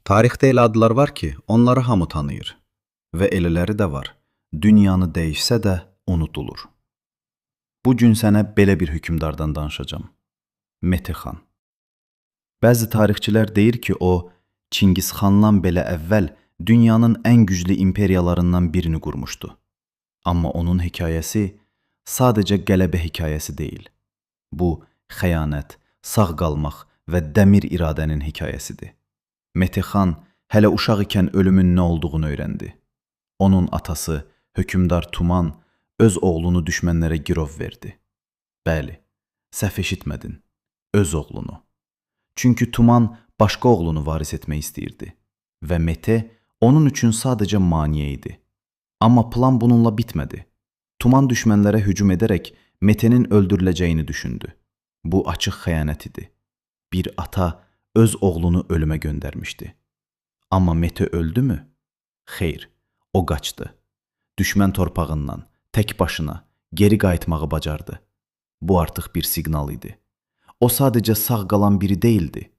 Tarixdə elə adlar var ki, onları hamı tanıyır və elələri də var. Dünyanı dəyişsə də unudulur. Bu gün sənə belə bir hökmdardan danışacağam. Metehan. Bəzi tarixçilər deyir ki, o Çingizxandan belə əvvəl dünyanın ən güclü imperiyalarından birini qurmuşdu. Amma onun hekayəsi sadəcə qələbə hekayəsi deyil. Bu, xəyanət, sağ qalmaq və dəmir iradənin hekayəsidir. Metehan hələ uşaq ikən ölümün nə olduğunu öyrəndi. Onun atası, hökmdar Tuman, öz oğlunu düşmənlərə girov verdi. Bəli, səhv eşitmədin, öz oğlunu. Çünki Tuman başqa oğlunu varis etmək istəyirdi və Mete onun üçün sadəcə maneə idi. Amma plan bununla bitmədi. Tuman düşmənlərə hücum edərək Metenin öldürüləcəyini düşündü. Bu açıq xəyanət idi. Bir ata öz oğlunu ölümə göndərmişdi. Amma Mete öldümü? Xeyr, o qaçdı. Düşmən torpağından, tək başına, geri qayıtmağı bacardı. Bu artıq bir siqnal idi. O sadəcə sağ qalan biri deyildi.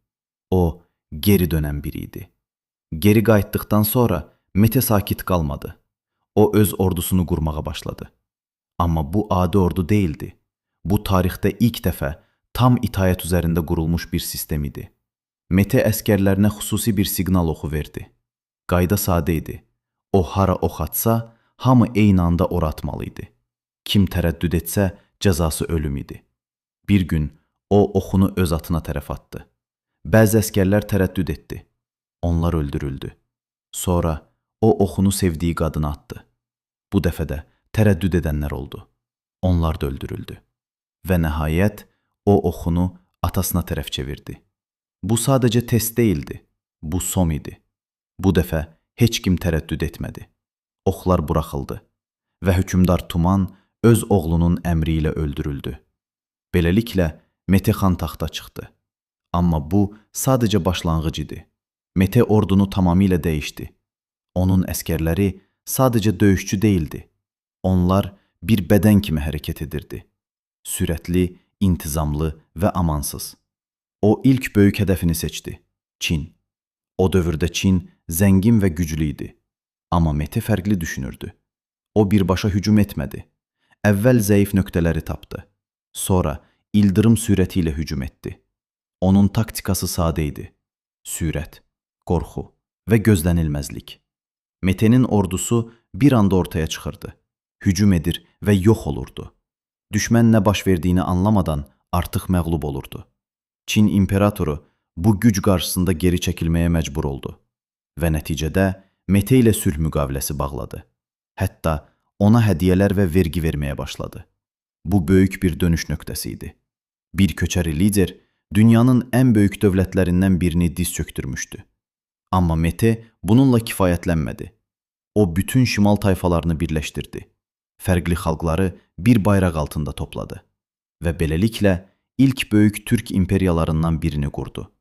O, geri dönən biri idi. Geri qayıtdıqdan sonra Mete sakit qalmadı. O öz ordusunu qurmağa başladı. Amma bu adi ordu deyildi. Bu tarixdə ilk dəfə tam itaət üzərində qurulmuş bir sistem idi. Mete əskərlərinə xüsusi bir siqnal oxu verdi. Qayda sadə idi. O hara ox atsa, hamı eyni anda ora atmalı idi. Kim tərəddüd etsə, cəzası ölüm idi. Bir gün o oxunu öz atına tərəf atdı. Bəzi əskərlər tərəddüd etdi. Onlar öldürüldü. Sonra o oxunu sevdiyi qadına atdı. Bu dəfə də tərəddüd edənlər oldu. Onlar da öldürüldü. Və nəhayət o oxunu atasına tərəf çevirdi. Bu sadəcə test deyildi. Bu son idi. Bu dəfə heç kim tərəddüd etmədi. Oxlar buraxıldı və hökmdar Tuman öz oğlunun əmri ilə öldürüldü. Beləliklə Metehan taxta çıxdı. Amma bu sadəcə başlanğıc idi. Mete ordunu tamamilə dəyişdi. Onun əskərləri sadəcə döyüşçü deyildi. Onlar bir bədən kimi hərəkət edirdi. Sürətli, intizamlı və amansız. O ilk böyük hədəfini seçdi. Çin. O dövrdə Çin zəngin və güclü idi. Amma Mete fərqli düşünürdü. O birbaşa hücum etmədi. Əvvəl zəif nöqtələri tapdı. Sonra ildırım sürəti ilə hücum etdi. Onun taktikası sadə idi. Sürət, qorxu və gözlənilməzlik. Metenin ordusu bir anda ortaya çıxırdı. Hücum edir və yox olurdu. Düşmən nə baş verdiyini anlamadan artıq məğlub olurdu. Çin imperatoru bu güc qarşısında geri çəkilməyə məcbur oldu və nəticədə Mete ilə sülh müqaviləsi bağladı. Hətta ona hədiyyələr və vergi verməyə başladı. Bu böyük bir dönüş nöqtəsi idi. Bir köçəri lider dünyanın ən böyük dövlətlərindən birini diz çöktürmüşdü. Amma Mete bununla kifayətlənmədi. O bütün şimal tayfalarını birləşdirdi. Fərqli xalqları bir bayraq altında topladı və beləliklə ilk böyük türk imperiyalarından birini qurdu.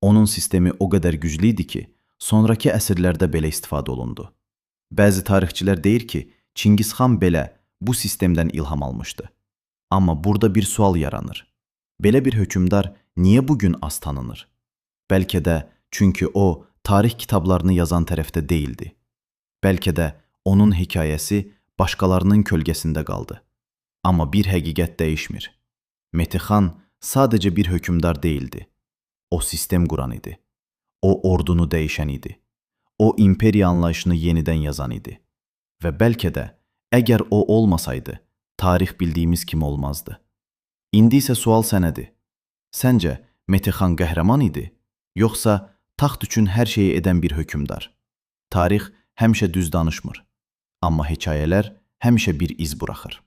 Onun sistemi o qədər güclü idi ki, sonrakı əsrlərdə belə istifadə olundu. Bəzi tarixçilər deyir ki, Çingizxan belə bu sistemdən ilham almışdı. Amma burada bir sual yaranır. Belə bir hökmdar niyə bugün az tanınır? Bəlkə də çünki o, tarix kitablarını yazan tərəfdə deyildi. Bəlkə də onun hekayəsi başqalarının kölgəsində qaldı. Amma bir həqiqət dəyişmir. Metehan sadəcə bir hökmdar deyildi. O sistem quran idi. O ordunu dəyişən idi. O imperiya anlayışını yenidən yazan idi. Və bəlkə də əgər o olmasaydı, tarix bildiyimiz kimi olmazdı. İndi isə sual sənədir. Səncə Metehan qəhrəman idi, yoxsa taxt üçün hər şeyi edən bir hökmdar? Tarix həmişə düz danışmır, amma hekayələr həmişə bir iz buraxır.